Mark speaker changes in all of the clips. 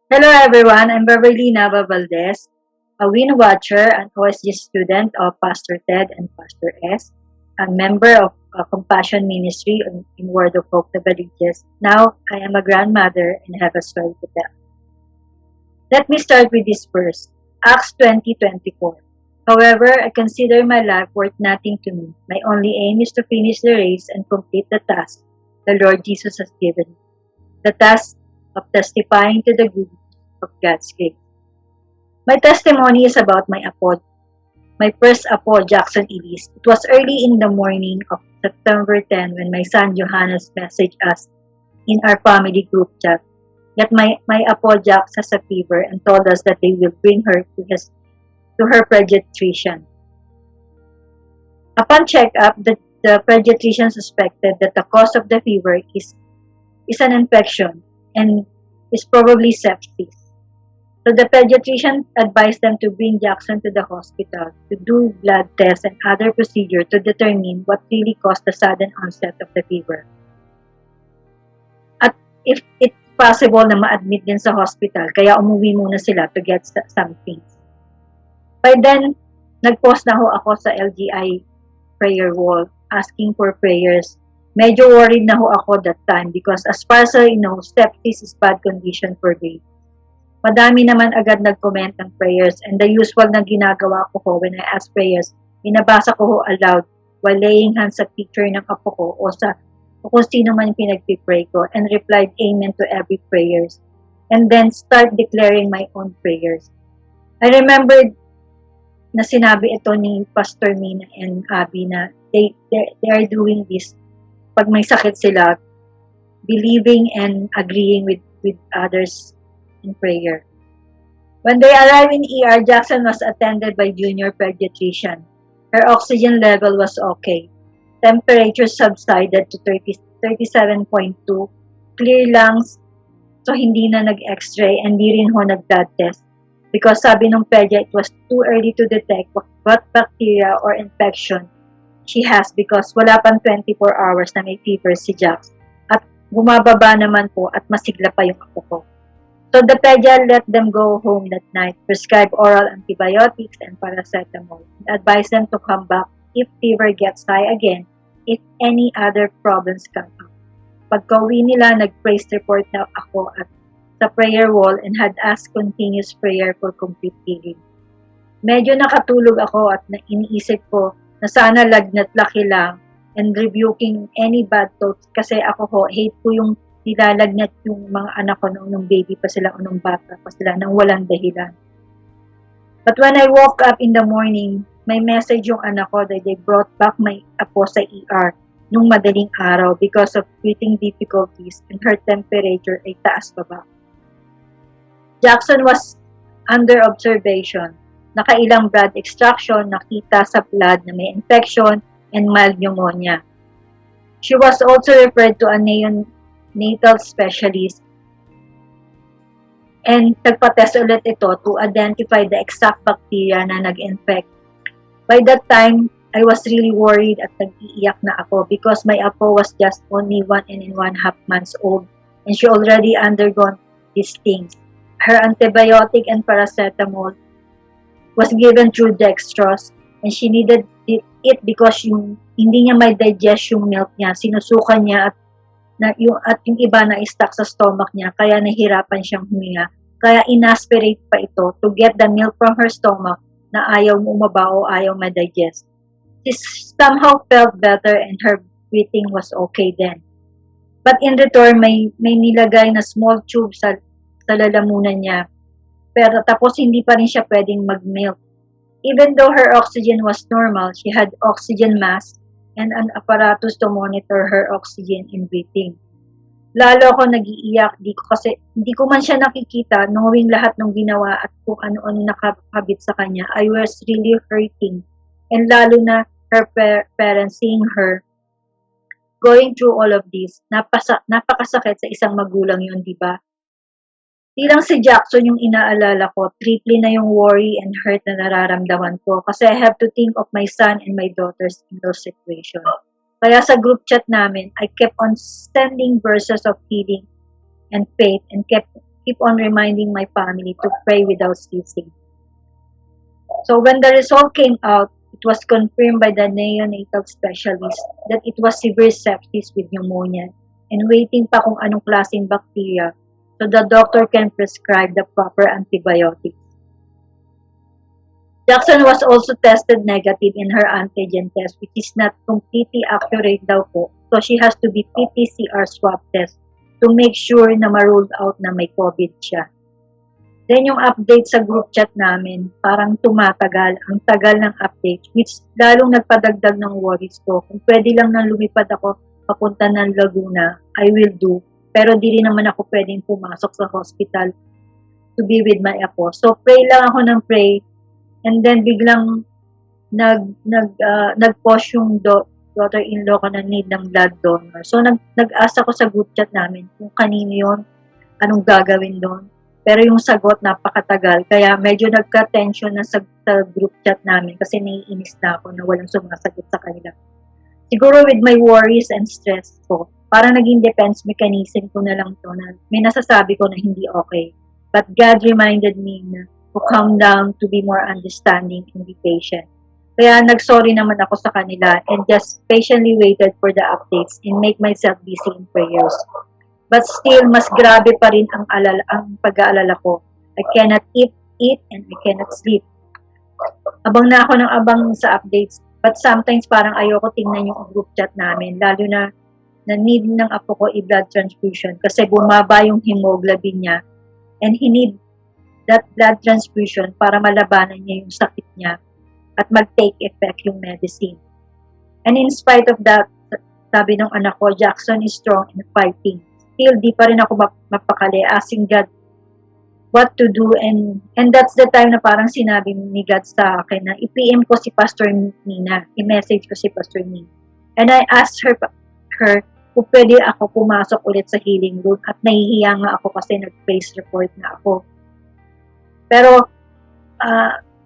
Speaker 1: Hello everyone, I'm Beverly Nava Valdez, a Win Watcher and OSG student of Pastor Ted and Pastor S, a member of Compassion Ministry in Word of Hope Novaliches. Now, I am a grandmother and have a story to tell. Let me start with this verse, Acts 20:24. However, I consider my life worth nothing to me. My only aim is to finish the race and complete the task the Lord Jesus has given me, the task of testifying to the good of God's grace. My testimony is about my first apo, Jackson Elise. It was early in the morning of September 10 when my son Johannes messaged us in our family group chat that my apo Jax has a fever and told us that they will bring her to her pediatrician. Upon checkup, the pediatrician suspected that the cause of the fever is an infection and is probably sepsis. So the pediatrician advised them to bring Jackson to the hospital to do blood tests and other procedure to determine what really caused the sudden onset of the fever. At if it's possible na ma-admit din sa hospital, kaya umuwi muna sila to get some things. By then, nag-post na ho ako sa LGI prayer wall asking for prayers. Medyo worried na ho ako that time because as far as I know, sepsis is bad condition for baby. Madami naman agad nag-comment ng prayers and the usual na ginagawa ko ho when I ask prayers, binabasa ko ho aloud while laying hands sa picture ng apo ko o kung sino man pinagpipray ko and replied amen to every prayers and then start declaring my own prayers. I remembered na sinabi ito ni Pastor Mina and Abby na they are doing this pag may sakit sila, believing and agreeing with others in prayer. When they arrived in ER, Jackson was attended by junior pediatrician. Her oxygen level was okay. Temperature subsided to 37.2. Clear lungs, so hindi na nag-x-ray and di rin ho nag-blood test. Because sabi ng pedia, it was too early to detect what bacteria or infection she has because wala pang 24 hours na may fever si Jax. At bumababa naman po at masigla pa yung apo ko. So the pedia let them go home that night, prescribe oral antibiotics and paracetamol, and advise them to come back if fever gets high again, if any other problems come up. Pagka-uwi nila, nag-praise report na ako at sa prayer wall and had asked continuous prayer for complete healing. Medyo nakatulog ako at iniisip ko na sana lagnat laki lang and rebuking any bad thoughts kasi ako ho, hate ko yung nilalagnat yung mga anak ko nung baby pa sila o nung bata pa sila nang walang dahilan. But when I woke up in the morning, may message yung anak ko that they brought back my apo sa ER nung madaling araw because of breathing difficulties and her temperature ay taas pa ba. Jackson was under observation. Nakailang blood extraction, nakita sa blood na may infection and mild pneumonia. She was also referred to a neonatal specialist and nagpa-test ulit ito to identify the exact bacteria na nag-infect. By that time, I was really worried at nag-iiyak na ako because my apo was just only 1.5 months old and she already undergone these things. Her antibiotic and paracetamol was given through dextrose and she needed it because hindi niya may digest yung milk niya. Sinusukan niya at yung iba na stuck sa stomach niya kaya nahirapan siyang huminga. Kaya inaspirate pa ito to get the milk from her stomach na ayaw umaba o ayaw ma-digest. She somehow felt better and her breathing was okay then. But in return, may nilagay na small tube sa lalamunan niya. Pero tapos hindi pa rin siya pwedeng mag-milk. Even though her oxygen was normal, she had oxygen mask and an apparatus to monitor her oxygen and breathing. Lalo ako nag-iiyak kasi hindi ko man siya nakikita knowing lahat ng ginawa at kung ano-ano nakakabit sa kanya. I was really hurting. And lalo na her parents seeing her going through all of this. Napakasakit sa isang magulang yun, di ba? Di lang si Jackson yung inaalala ko, triple na yung worry and hurt na nararamdaman ko kasi I have to think of my son and my daughters in those situations. Kaya sa group chat namin, I kept on sending verses of healing and faith and kept keep on reminding my family to pray without ceasing. So when the result came out, it was confirmed by the neonatal specialist that it was severe sepsis with pneumonia and waiting pa kung anong klaseng bacteria so the doctor can prescribe the proper antibiotics. Jackson was also tested negative in her antigen test, which is not completely accurate daw po. So she has to be PCR swab test to make sure na ma-ruled out na may COVID siya. Then yung update sa group chat namin, parang tumatagal, ang tagal ng update, which lalong nagpadagdag ng worries ko. Kung pwede lang nang lumipad ako papunta ng Laguna, I will do. Pero di rin naman ako pwedeng pumasok sa hospital to be with my apo. So pray lang ako ng pray, and then biglang nag-post yung daughter-in-law ko na need ng blood donor. So nag-ask ako sa group chat namin kung kanino yun, anong gagawin doon. Pero yung sagot napakatagal, kaya medyo nagka-tension na sa group chat namin kasi naiinis na ako na walang sumasagot sa kanila. Siguro with my worries and stress ko, parang naging defense mechanism ko na lang to na may nasasabi ko na hindi okay. But God reminded me na to calm down, to be more understanding and be patient. Kaya nag-sorry naman ako sa kanila and just patiently waited for the updates and make myself busy in prayers. But still, mas grabe pa rin ang pag-aalala ko. I cannot eat and I cannot sleep. Abang na ako ng abang sa updates, but sometimes parang ayoko tingnan yung group chat namin, lalo na need ng apo ko i-blood transfusion kasi bumaba yung hemoglobin niya and he need that blood transfusion para malabanan niya yung sakit niya at mag-take effect yung medicine. And in spite of that, sabi ng anak ko, Jackson is strong and fighting. Still, di pa rin ako mapakali, asking God what to do, and that's the time na parang sinabi ni God sa akin na i-PM ko si Pastor Nina, i-message ko si Pastor Nina. And I asked her kung pwede ako pumasok ulit sa healing room at nahihiya nga ako kasi nag-praise report na ako. Pero,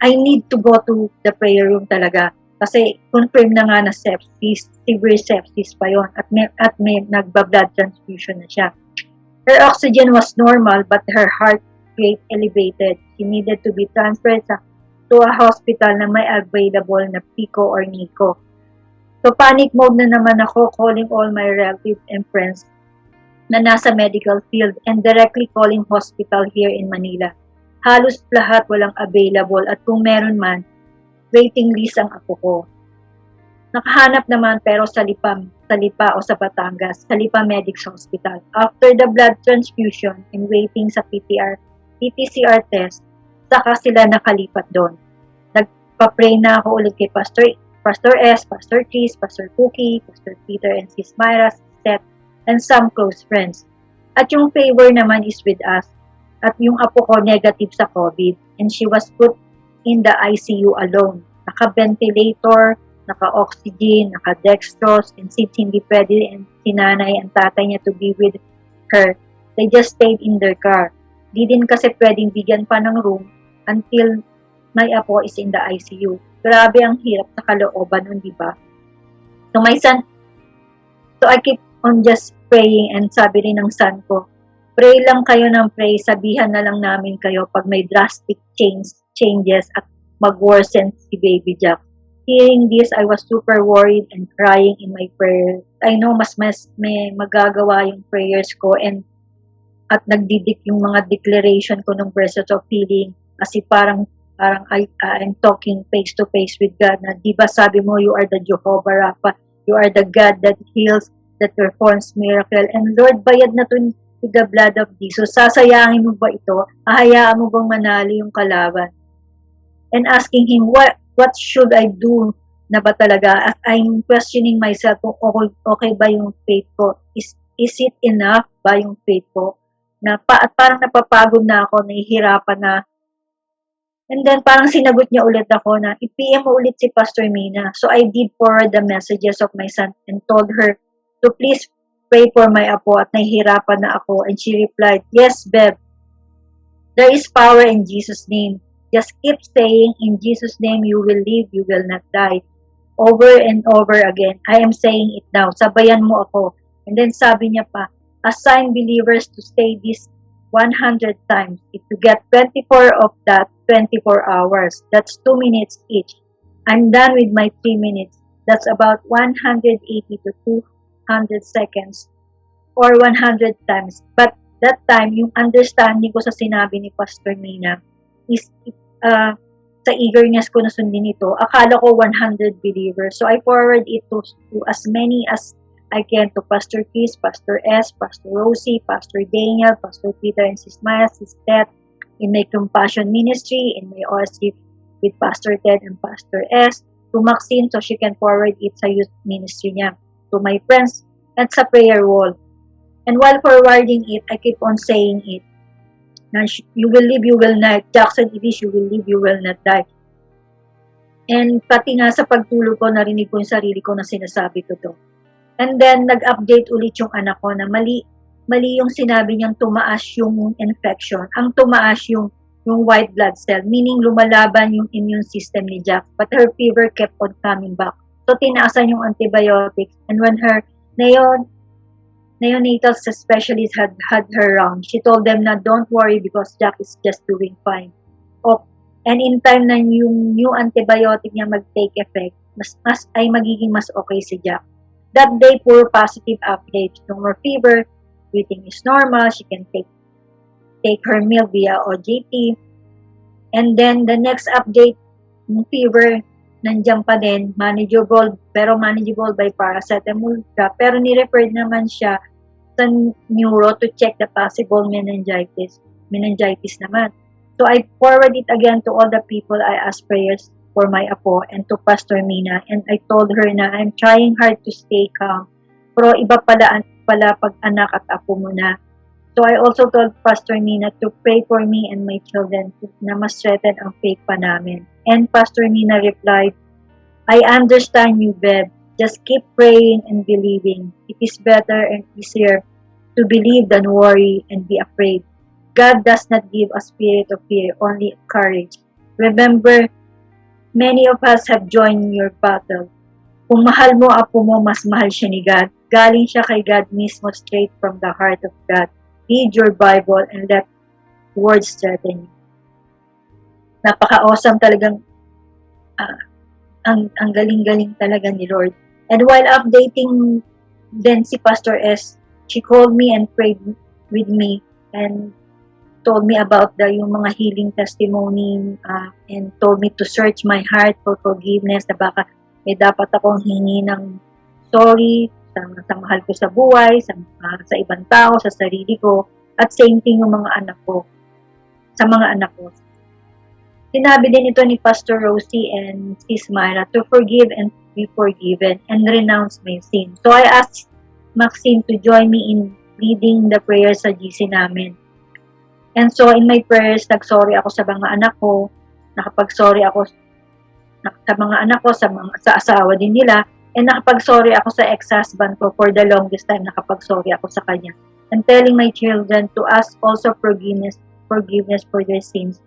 Speaker 1: I need to go to the prayer room talaga kasi confirm na nga na sepsis, severe sepsis pa yon at may nagba-blood transfusion na siya. Her oxygen was normal but her heart rate elevated. She needed to be transferred to a hospital na may available na PICO or NICO. So panic mode na naman ako, calling all my relatives and friends na nasa medical field and directly calling hospital here in Manila. Halos lahat walang available at kung meron man, waiting list ang apo ko. Nakahanap naman pero sa Lipa o sa Batangas, sa Lipa Medics Hospital. After the blood transfusion and waiting sa PCR test, saka sila nakalipat doon. Nagpa-pray na ako ulit kay Pastor S, Pastor Chris, Pastor Cookie, Pastor Peter and Sis Myra, Seth, and some close friends. At yung favor naman is with us. At yung apo ko negative sa COVID and she was put in the ICU alone. Naka-ventilator, naka-oxygen, naka-dextrose, and since hindi pwede and si nanay and tatay niya to be with her, they just stayed in their car. Di din kasi pwedeng bigyan pa ng room until my apo is in the ICU. Grabe ang hirap sa kalooban nun, di ba? So my son, so I keep on just praying and sabi rin ng son ko, pray lang kayo ng pray, sabihan na lang namin kayo pag may drastic changes at mag-worsen si Baby Jack. Hearing this, I was super worried and crying in my prayer. I know mas may magagawa yung prayers ko at nagdidik yung mga declaration ko ng verses of healing kasi parang I'm talking face to face with God na di ba sabi mo you are the Jehovah Rapha, you are the God that heals, that performs miracle, and Lord bayad na to with the blood of Jesus. Sasayangin mo ba ito? Hahayaan mo bang manalo yung kalaban? And asking him, what should I do na ba talaga? I'm questioning myself kung okay ba yung faith ko. Is it enough ba yung faith ko? At parang napapagod na ako, nahihirapan na. And then parang sinagot niya ulit ako na i-PM mo ulit si Pastor Mina. So I did forward the messages of my son and told her to please pray for my apo at nahihirapan na ako. And she replied, yes, Beb. There is power in Jesus' name. Just keep saying, in Jesus' name, you will live, you will not die. Over and over again. I am saying it now. Sabayan mo ako. And then sabi niya pa, assign believers to say this 100 times. If you get 24 of that, 24 hours. That's 2 minutes each. I'm done with my 3 minutes. That's about 180 to 200 seconds or 100 times. But that time, yung understanding ko sa sinabi ni Pastor Mina is sa eagerness ko na sundin ito, akala ko 100 believers. So I forward it to as many as I can, to Pastor Chris, Pastor S, Pastor Rosie, Pastor Daniel, Pastor Peter and Sis Maya, Sis Ted, in my Compassion Ministry, in my OSC with Pastor Ted and Pastor S, to Maxine so she can forward it sa youth ministry niya, to my friends, at sa prayer wall. And while forwarding it, I keep on saying it. You will live, you will not. Jackson, it is, you will live, you will not die. And pati nga sa pagtulog ko, narinig ko yung sarili ko na sinasabi ko to. And then, nag-update ulit yung anak ko na mali yung sinabi niyang tumaas yung infection. Ang tumaas yung white blood cell, meaning lumalaban yung immune system ni Jack. But her fever kept on coming back. So, tinaasan yung antibiotics. And when her neonatal specialist had her round, she told them na don't worry because Jack is just doing fine. And in time na yung new antibiotic niya mag-take effect, mas magiging mas okay si Jack. That day, puro positive updates. No more fever, breathing is normal, she can take her meal via OJT. And then the next update, yung fever, nandiyan pa din, manageable, pero manageable by paracetamol. Pero ni-refer naman siya sa neuro to check the possible meningitis naman. So I forward it again to all the people. I asked prayers for my apo and to Pastor Mina, and I told her na I'm trying hard to stay calm. Pero iba pala pag anak at apo mo na. So I also told Pastor Mina to pray for me and my children na mas strengthen ang faith pa namin. And Pastor Mina replied, I understand you, Bev. Just keep praying and believing. It is better and easier to believe than worry and be afraid. God does not give a spirit of fear, only courage. Remember, many of us have joined your battle. Kung mahal mo apo mo, mas mahal siya ni God. Galing siya kay God mismo, straight from the heart of God. Read your Bible and let words strengthen you. Napaka-awesome talagang ang galing-galing talaga ni Lord. And while updating then si Pastor S, she called me and prayed with me and told me about yung mga healing testimony and told me to search my heart for forgiveness na baka may dapat akong hingi ng sorry sa mahal ko sa buhay, sa ibang tao, sa sarili ko, at same thing yung mga anak ko, sa mga anak ko. Sinabi din ito ni Pastor Rosie and Sis Myra to forgive and be forgiven and renounce my sin. So I asked Maxine to join me in leading the prayers sa GC namin. And so in my prayers, nag-sorry ako sa mga anak ko, nakapag-sorry ako sa mga anak ko, sa asawa din nila, and nakapag-sorry ako sa ex-husband ko for the longest time, nakapag-sorry ako sa kanya. And telling my children to ask also forgiveness for their sins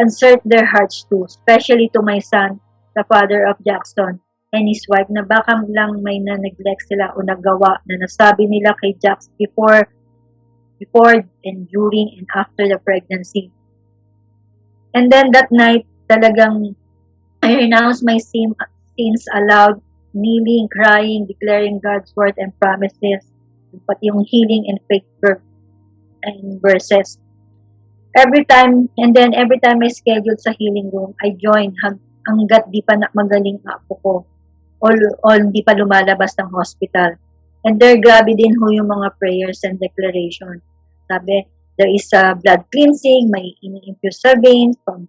Speaker 1: and search their hearts too, especially to my son, the father of Jackson, and his wife, na baka lang may na-neglect sila o nagawa na nasabi nila kay Jax before and during and after the pregnancy. And then that night, talagang I renounced my sins aloud, kneeling, crying, declaring God's word and promises, pati yung healing and faith and verses. Every time I scheduled sa healing room, I joined hanggat di pa magaling apo ko o di pa lumalabas ng hospital. And there, grabe din ho yung mga prayers and declaration. Sabi, there is a blood cleansing, may ini-infuse sa veins from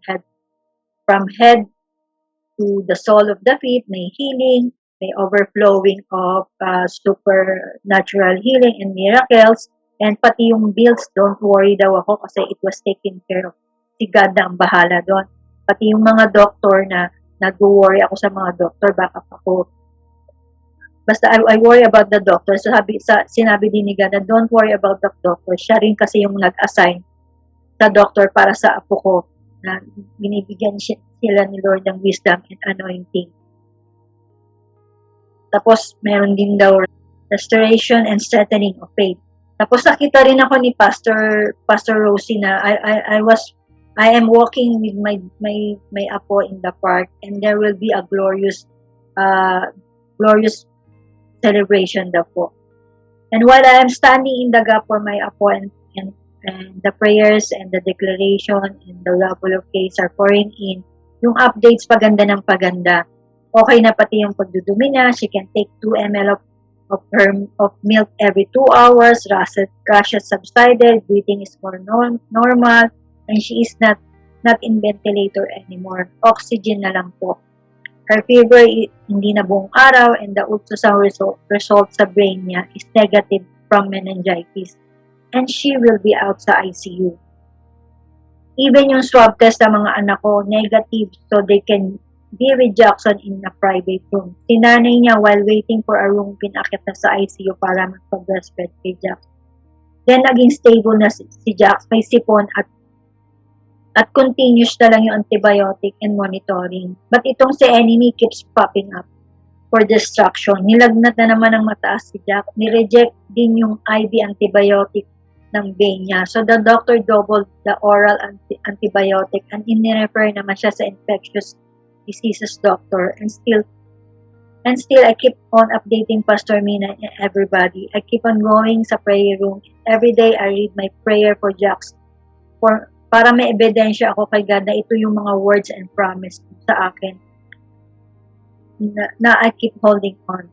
Speaker 1: head to the sole of the feet, may healing, may overflowing of supernatural healing and miracles. And pati yung bills, don't worry daw ako kasi it was taken care of. Si God na ang bahala doon. Pati yung mga doktor na nag-worry ako sa mga doktor, baka ako. Basta I worry about the doctor. So sinabi din ni God na don't worry about the doctor. Siya rin kasi yung nag-assign sa doctor para sa apo ko na binibigyan sila ni Lord ng wisdom and anointing. Tapos meron din daw restoration and strengthening of faith. Tapos nakita rin ako ni Pastor Rosie na I am walking with my apo in the park, and there will be a glorious celebration daw po. And while I am standing in the gap for my apo, and the prayers and the declaration and the level of case are pouring in, yung updates paganda ng paganda. Okay na pati yung pagdudumi na. She can take 2 ml of milk every 2 hours. Rashes subsided. Breathing is more normal. And she is not in ventilator anymore. Oxygen na lang po. Her fever hindi na buong araw, and the ultrasound result sa brain niya is negative from meningitis. And she will be out sa ICU. Even yung swab test ng mga anak ko, negative, so they can be with Jackson in a private room. Sinanay niya while waiting for a room, pinakit na sa ICU para magpa-breastfeed kay Jackson. Then, naging stable na si Jackson, may sipon at continuous na lang yung antibiotic and monitoring. But itong si enemy keeps popping up for destruction. Nilagnat na naman ng mataas si Jack. Nireject din yung IV antibiotic ng vein niya. So the doctor doubled the oral antibiotic and inirefer naman siya sa infectious diseases doctor. And still I keep on updating Pastor Mina and everybody. I keep on going sa prayer room. Every day I read my prayer for Jax para may ebidensya ako kay God na ito yung mga words and promise sa akin na I keep holding on.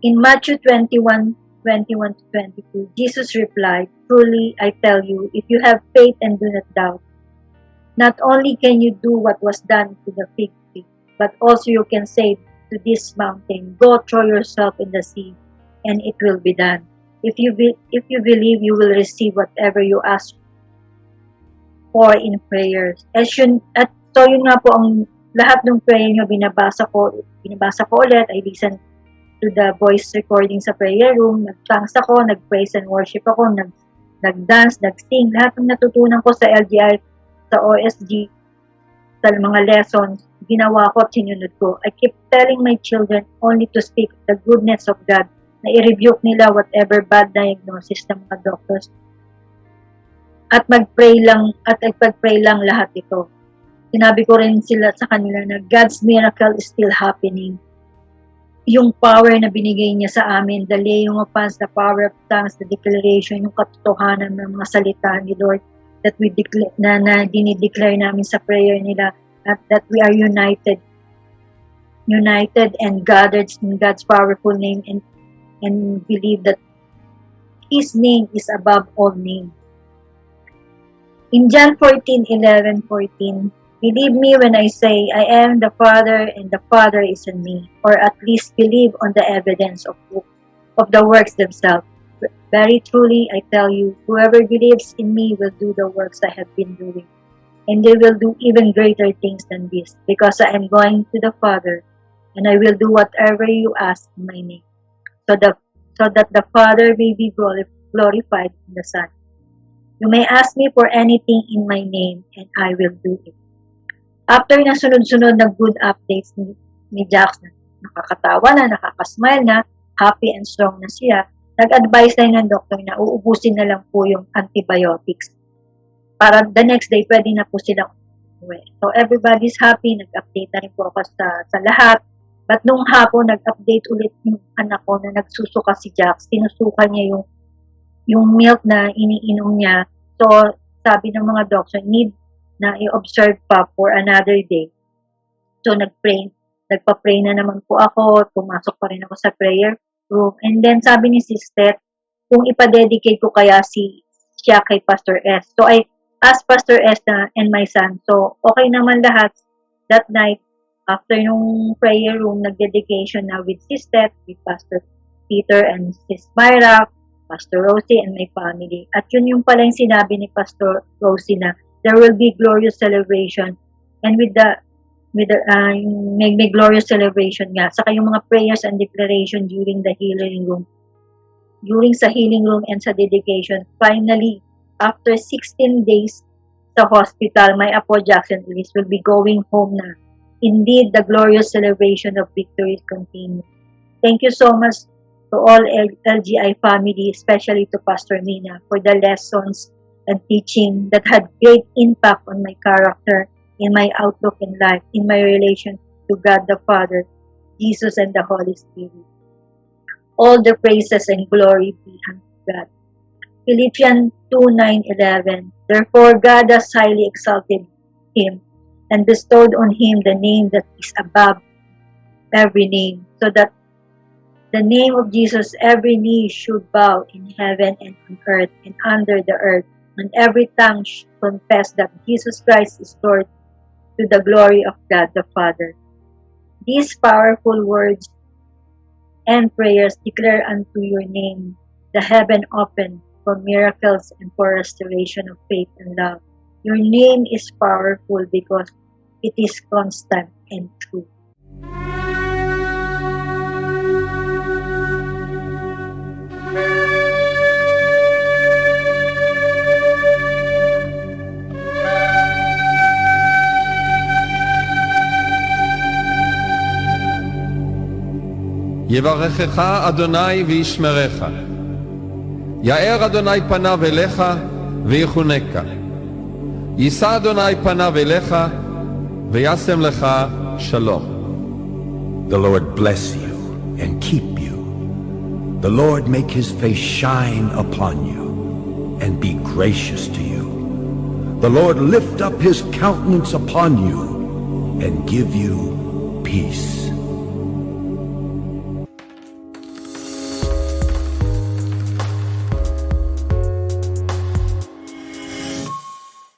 Speaker 1: In Matthew 21 to 22, Jesus replied, "Truly, I tell you, if you have faith and do not doubt, not only can you do what was done to the fig tree, but also you can say to this mountain, go throw yourself in the sea, and it will be done. If you believe, you will receive whatever you ask for in prayers." So yun nga po ang lahat ng prayer nyo, binabasa ko ulit. I listen to the voice recording sa prayer room, nag-thanks ako, nag-praise and worship ako, nag-dance, nag-sing, lahat ng natutunan ko sa LGI, sa OSG, sa mga lessons, ginawa ko at sinunod ko. I keep telling my children only to speak the goodness of God, na i-rebuke nila whatever bad diagnosis ng mga doctors. At mag-pray lang lahat ito. Sinabi ko rin sa kanila na God's miracle is still happening. Yung power na binigay niya sa amin, the laying of hands, the power of tongues, the declaration, yung katotohanan ng mga salita ni Lord that we declare, na dinideclare namin sa prayer nila, at that we are united and gathered in God's powerful name, and believe that His name is above all names. In John 14:11-14, believe me when I say I am the Father and the Father is in me, or at least believe on the evidence of the works themselves. Very truly, I tell you, whoever believes in me will do the works I have been doing, and they will do even greater things than this, because I am going to the Father, and I will do whatever you ask in my name, so that the Father may be glorified in the Son. You may ask me for anything in my name, and I will do it. After na sunod-sunod na good updates ni Jackson, nakakatawa na, nakakasmile na, happy and strong na siya, nag-advise na ng doctor na uubusin na lang po yung antibiotics. Para the next day, pwede na po silang umuwi. So everybody's happy, nag-update na rin po ako sa lahat. But nung hapon, nag-update ulit yung anak ko na nagsusuka si Jax. Sinusuka niya yung milk na iniinom niya. So, sabi ng mga doctor, need na i-observe pa for another day. So, nagpa-pray na naman po ako, pumasok pa rin ako sa prayer room. And then, sabi ni sister, kung ipa-dedicate ko kaya siya kay Pastor S. So, I asked Pastor S and my son. So, okay naman lahat. That night, after nung prayer room, nag-dedication na with sister, with Pastor Peter and Sis Myra, Pastor Rosie and my family. At yun yung pala yung sinabi ni Pastor Rosie na there will be glorious celebration, and may glorious celebration nga. Saka yung mga prayers and declaration during sa healing room and sa dedication. Finally, after 16 days sa hospital, my Apo Jackson Ellis will be going home na. Indeed, the glorious celebration of victory continues. Thank you so much, to all LGI family, especially to Pastor Mina, for the lessons and teaching that had great impact on my character, in my outlook in life, in my relation to God the Father, Jesus, and the Holy Spirit. All the praises and glory be unto God. Philippians 2:9-11. Therefore God has highly exalted him and bestowed on him the name that is above every name, so that the name of Jesus every knee should bow in heaven and on earth and under the earth, and every tongue should confess that Jesus Christ is Lord, to the glory of God the Father. These powerful words and prayers declare unto your name the heaven open for miracles and for restoration of faith and love. Your name is powerful because it is constant and true.
Speaker 2: יברכך אדוני וישמרך. יאר אדוני פניו אליך ויחונקה. יישא אדוני פניו אליך וישם לך שלום.
Speaker 3: The Lord bless you and keep you. The Lord make his face shine upon you and be gracious to you. The Lord lift up his countenance upon you and give you peace.